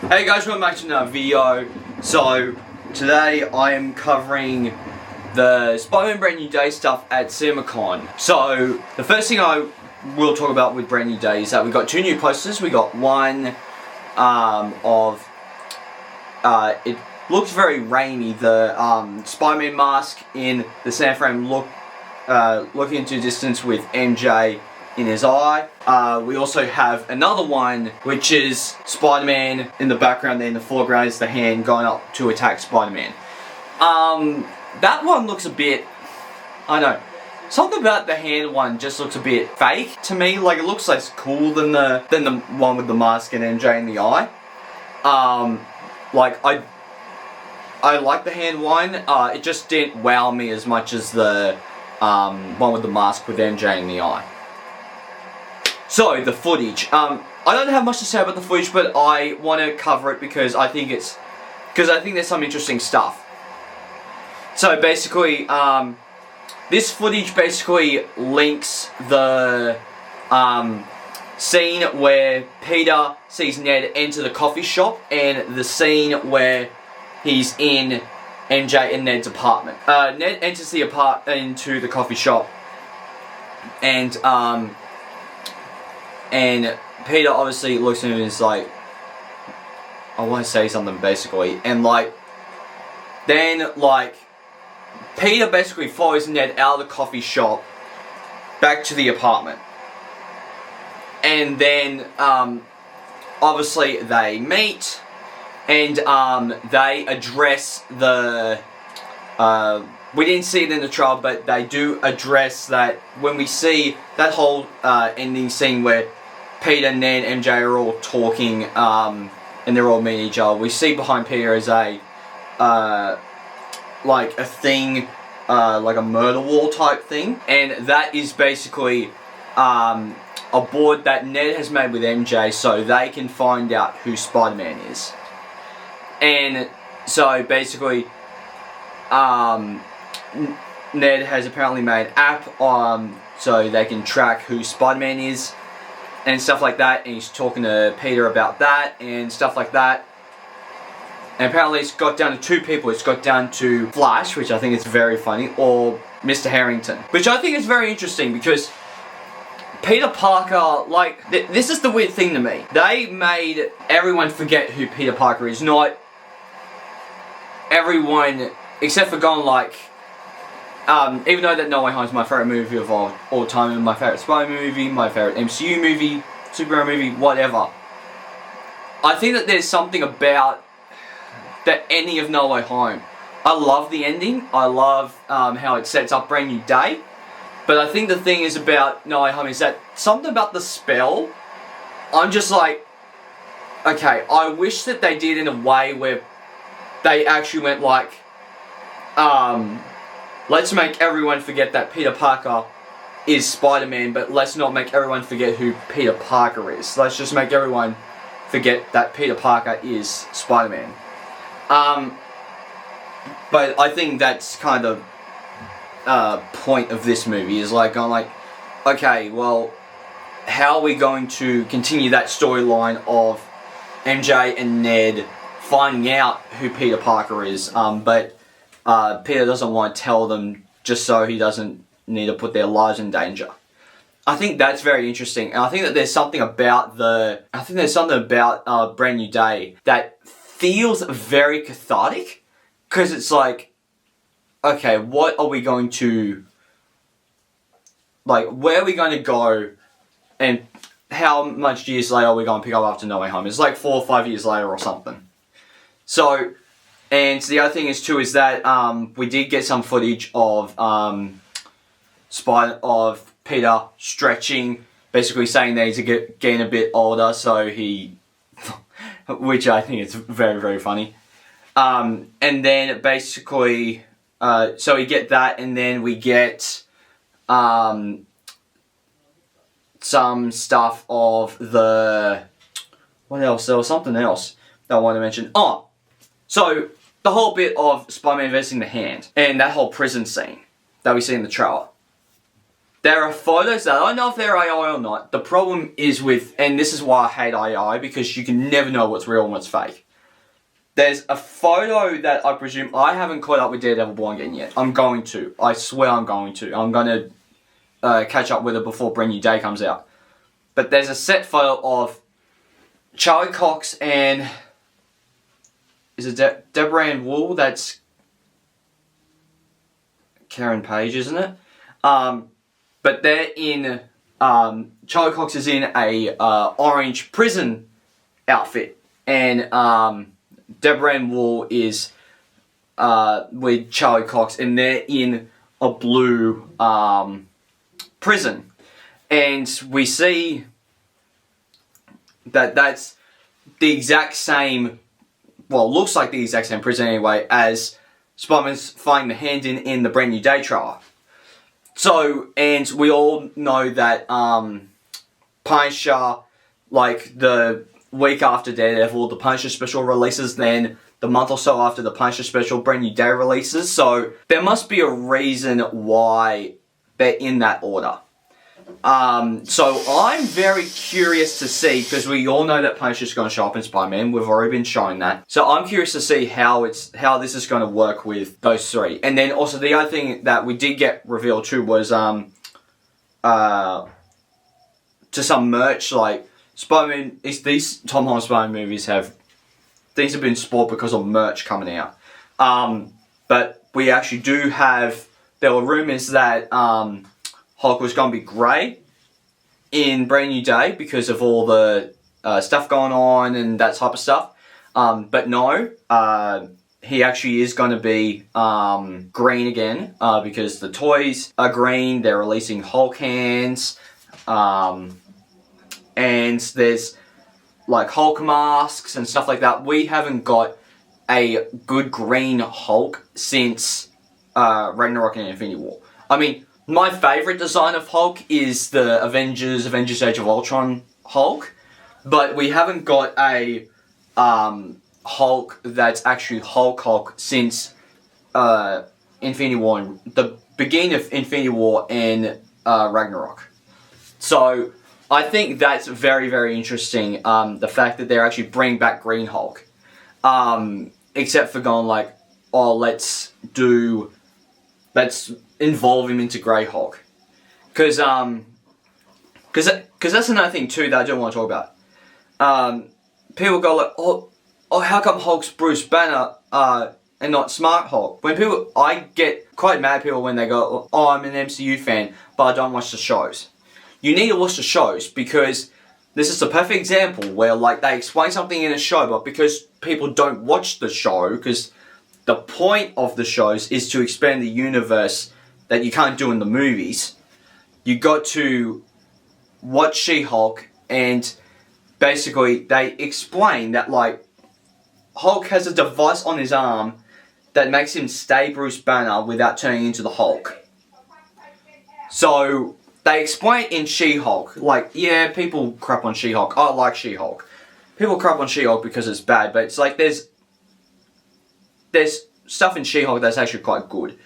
Hey guys, welcome back to another video. So, today I am covering the Spider-Man Brand New Day stuff at CinemaCon. So, the first thing I will talk about with Brand New Day is that we got two new posters. We got one it looks very rainy. The Spider-Man mask in the San Fran looking into distance with MJ in his eye. We also have another one which is Spider-Man in the background, then in the foreground is the hand going up to attack Spider-Man. That one looks a bit, I don't know, something about the hand one just looks a bit fake to me. Like, it looks less cool than the one with the mask and MJ in the eye. Like, I like the hand one. It just didn't wow me as much as the one with the mask with MJ in the eye. So, the footage. I don't have much to say about the footage, but I want to cover it because I think there's some interesting stuff. So, basically, this footage basically links the scene where Peter sees Ned enter the coffee shop and the scene where he's in MJ and Ned's apartment. Ned enters into the coffee shop, and Peter obviously looks at him and is like, I want to say something, basically. And then Peter basically follows Ned out of the coffee shop back to the apartment. And then, obviously they meet, and they address the, we didn't see it in the trailer, but they do address that when we see that whole ending scene where Peter, Ned, MJ are all talking, and they're all meeting each other. We see behind Peter is a thing, like a murder wall type thing, and that is basically a board that Ned has made with MJ so they can find out who Spider-Man is. And so basically, Ned has apparently made an app so they can track who Spider-Man is and stuff like that, and he's talking to Peter about that and stuff like that. And apparently it's got down to two people. It's got down to Flash, which I think is very funny, or Mr. Harrington, which I think is very interesting because Peter Parker, this is the weird thing to me. They made everyone forget who Peter Parker is, not everyone, except for going even though that No Way Home is my favourite movie of all time, and my favourite Spider-Man movie, my favourite MCU movie, superhero movie, whatever. I think that there's something about the ending of No Way Home. I love the ending. I love how it sets up Brand New Day. But I think the thing is about No Way Home is that something about the spell, I'm just like, okay, I wish that they did in a way where they actually went let's make everyone forget that Peter Parker is Spider-Man, but let's not make everyone forget who Peter Parker is. Let's just make everyone forget that Peter Parker is Spider-Man. But I think that's kind of point of this movie is going okay, well, how are we going to continue that storyline of MJ and Ned finding out who Peter Parker is, but Peter doesn't want to tell them just so he doesn't need to put their lives in danger. I think that's very interesting, and I think that there's something about Brand New Day that feels very cathartic, because it's like, okay, what are we going to, where are we going to go, and how much years later are we going to pick up after No Way Home? It's 4 or 5 years later or something. So, and the other thing is too is that we did get some footage of Peter stretching, basically saying that he's getting a bit older, so he, which I think is very, very funny. And then basically, so we get that, and then we get some stuff of the, what else? There was something else that I wanted to mention. Oh, so the whole bit of Spider-Man visiting the hand and that whole prison scene that we see in the trailer. there are photos that I don't know if they're AI or not. The problem is with, and this is why I hate AI, because you can never know what's real and what's fake. There's a photo that I presume, I haven't caught up with Daredevil Born Again yet. I'm going to. I swear I'm going to. I'm going to catch up with it before Brand New Day comes out. But there's a set photo of Charlie Cox and... Is it Deborah Ann Wool? That's Karen Page, isn't it? But they're in... Charlie Cox is in a orange prison outfit. And Deborah Ann Wool is with Charlie Cox. And they're in a blue prison. And we see that that's the exact same... Well, looks like the exact same prison anyway, as Spider-Man's finding the hand in the Brand New Day trailer. So, and we all know that Punisher, like the week after Daredevil, the Punisher special releases, then the month or so after the Punisher special, Brand New Day releases. So, there must be a reason why they're in that order. So I'm very curious to see, because we all know that Punisher's going to show up in Spider-Man. We've already been shown that. So I'm curious to see how this is going to work with those three. And then also the other thing that we did get revealed too was to some merch, like Spider-Man. These Tom Holland Spider-Man movies these have been spoiled because of merch coming out. But we actually do have. There were rumors that Hulk was going to be grey in Brand New Day because of all the stuff going on and that type of stuff. But no, he actually is going to be green again because the toys are green. They're releasing Hulk hands. And there's like Hulk masks and stuff like that. We haven't got a good green Hulk since Ragnarok and Infinity War. I mean, my favourite design of Hulk is the Avengers Age of Ultron Hulk, but we haven't got a Hulk that's actually Hulk since Infinity War, the beginning of Infinity War and Ragnarok. So I think that's very, very interesting, the fact that they're actually bringing back Green Hulk. Except for going like, oh, let's involve him into Grey Hulk. Because that's another thing too that I don't want to talk about. People go like, oh, how come Hulk's Bruce Banner and not Smart Hulk? I get quite mad at people when they go, oh, I'm an MCU fan, but I don't watch the shows. You need to watch the shows, because this is a perfect example where like they explain something in a show, but because people don't watch the show, because the point of the shows is to expand the universe that you can't do in the movies, you got to watch She-Hulk, and basically they explain that like Hulk has a device on his arm that makes him stay Bruce Banner without turning into the Hulk. So they explain in She-Hulk, like, yeah, people crap on She-Hulk. I like She-Hulk. People crap on She-Hulk because it's bad, but it's like there's stuff in She-Hulk that's actually quite good.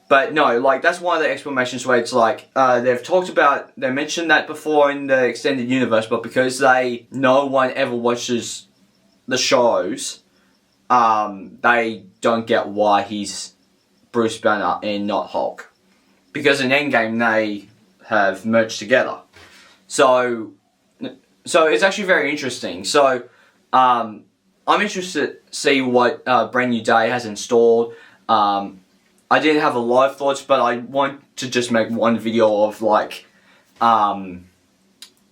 But no, like, that's one of the explanations where it's like, they mentioned that before in the extended universe, but because no one ever watches the shows, they don't get why he's Bruce Banner and not Hulk. Because in Endgame, they have merged together. So it's actually very interesting. So, I'm interested to see what Brand New Day has installed. I didn't have a lot of thoughts, but I want to just make one video of like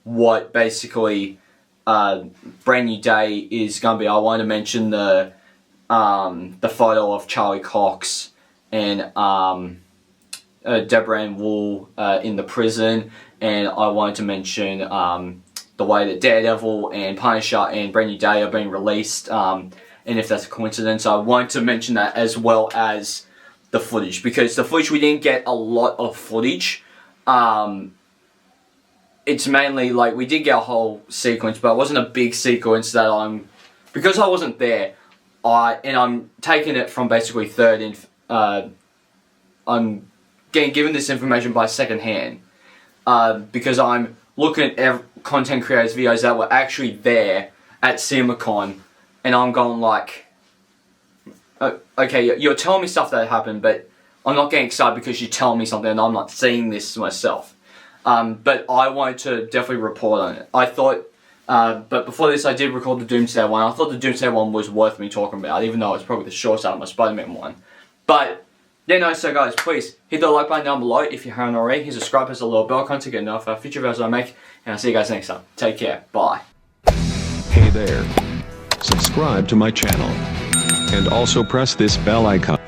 what basically Brand New Day is gonna be. I want to mention the photo of Charlie Cox and Deborah Ann Wool in the prison, and I wanted to mention the way that Daredevil and Punisher and Brand New Day are being released, and if that's a coincidence. I wanted to mention that, as well as the footage, because the footage, we didn't get a lot of footage. It's mainly like we did get a whole sequence, but it wasn't a big sequence that because I wasn't there. I'm taking it from basically I'm getting given this information by secondhand, because I'm looking at content creators' videos that were actually there at CinemaCon, and I'm going like, okay, you're telling me stuff that happened, but I'm not getting excited because you're telling me something and I'm not seeing this myself. But I wanted to definitely report on it. I thought, but before this I did record the Doomsday one. I thought the Doomsday one was worth me talking about, even though it's probably the shortest out of my Spider-Man one. But, yeah, no, so guys, please hit the like button down below if you haven't already. Hit subscribe, press the little bell icon to get notified of future videos I make. And I'll see you guys next time. Take care. Bye. Hey there. Subscribe to my channel. And also press this bell icon.